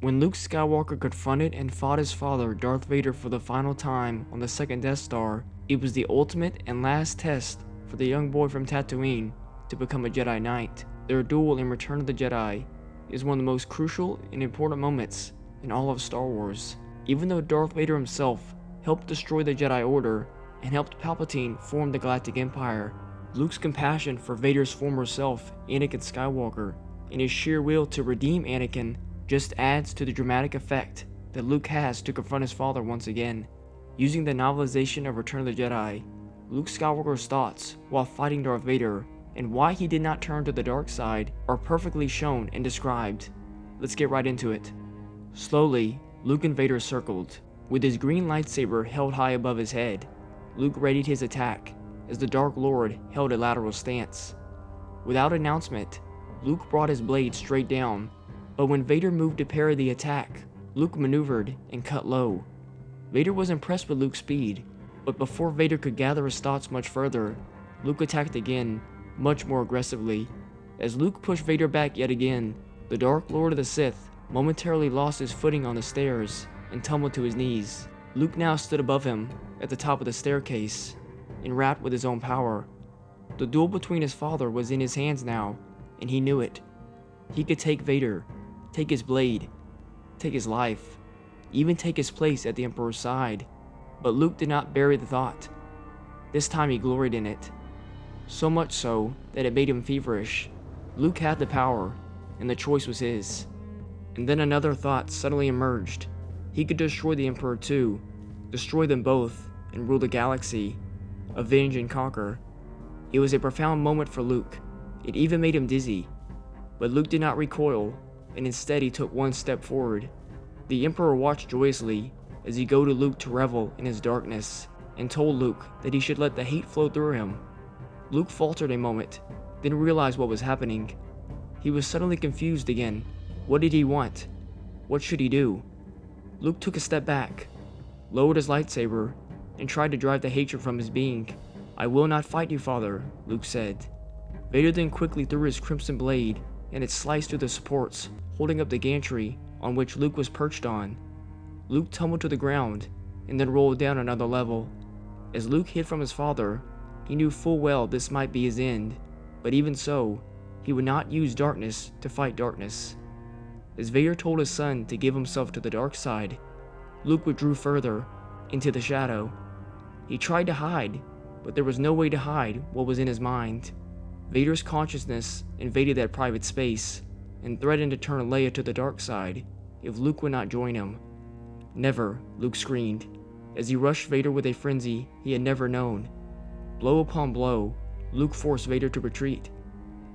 When Luke Skywalker confronted and fought his father, Darth Vader, for the final time on the second Death Star, it was the ultimate and last test for the young boy from Tatooine to become a Jedi Knight. Their duel in Return of the Jedi is one of the most crucial and important moments in all of Star Wars. Even though Darth Vader himself helped destroy the Jedi Order and helped Palpatine form the Galactic Empire, Luke's compassion for Vader's former self, Anakin Skywalker, and his sheer will to redeem Anakin just adds to the dramatic effect that Luke has to confront his father once again. Using the novelization of Return of the Jedi, Luke Skywalker's thoughts while fighting Darth Vader and why he did not turn to the dark side are perfectly shown and described. Let's get right into it. Slowly, Luke and Vader circled, with his green lightsaber held high above his head. Luke readied his attack as the Dark Lord held a lateral stance. Without announcement, Luke brought his blade straight down, but when Vader moved to parry the attack, Luke maneuvered and cut low. Vader was impressed with Luke's speed, but before Vader could gather his thoughts much further, Luke attacked again, much more aggressively. As Luke pushed Vader back yet again, the Dark Lord of the Sith momentarily lost his footing on the stairs and tumbled to his knees. Luke now stood above him at the top of the staircase, enwrapped with his own power. The duel between his father was in his hands now, and he knew it. He could take Vader, take his blade, take his life, even take his place at the Emperor's side. But Luke did not bury the thought. This time he gloried in it. So much so that it made him feverish. Luke had the power, and the choice was his. And then another thought suddenly emerged. He could destroy the Emperor too, destroy them both, and rule the galaxy, avenge and conquer. It was a profound moment for Luke. It even made him dizzy. But Luke did not recoil, and instead he took one step forward. The Emperor watched joyously as he goaded Luke to revel in his darkness, and told Luke that he should let the hate flow through him. Luke faltered a moment, then realized what was happening. He was suddenly confused again. What did he want? What should he do? Luke took a step back, lowered his lightsaber, and tried to drive the hatred from his being. "I will not fight you, father," Luke said. Vader then quickly threw his crimson blade, and it sliced through the supports, holding up the gantry on which Luke was perched on. Luke tumbled to the ground, and then rolled down another level. As Luke hid from his father, he knew full well this might be his end, but even so, he would not use darkness to fight darkness. As Vader told his son to give himself to the dark side, Luke withdrew further, into the shadow. He tried to hide, but there was no way to hide what was in his mind. Vader's consciousness invaded that private space, and threatened to turn Leia to the dark side if Luke would not join him. "Never," Luke screamed, as he rushed Vader with a frenzy he had never known. Blow upon blow, Luke forced Vader to retreat.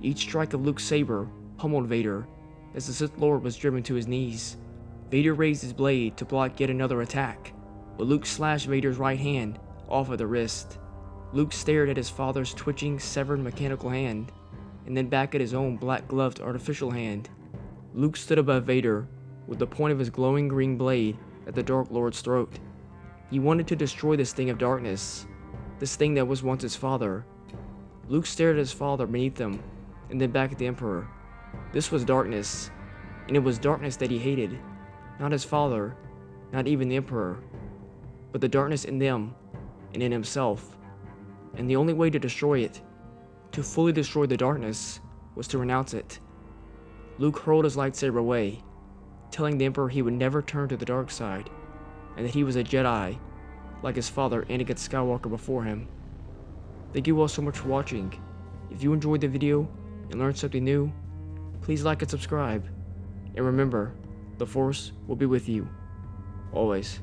Each strike of Luke's saber pummeled Vader, as the Sith Lord was driven to his knees. Vader raised his blade to block yet another attack, but Luke slashed Vader's right hand off of the wrist. Luke stared at his father's twitching, severed mechanical hand, and then back at his own black-gloved artificial hand. Luke stood above Vader, with the point of his glowing green blade at the Dark Lord's throat. He wanted to destroy this thing of darkness, this thing that was once his father. Luke stared at his father beneath him, and then back at the Emperor. This was darkness, and it was darkness that he hated. Not his father, not even the Emperor, but the darkness in them, and in himself. And the only way to destroy it, to fully destroy the darkness, was to renounce it. Luke hurled his lightsaber away, telling the Emperor he would never turn to the dark side, and that he was a Jedi, like his father Anakin Skywalker before him. Thank you all so much for watching. If you enjoyed the video and learned something new, please like and subscribe. And remember, the Force will be with you, always.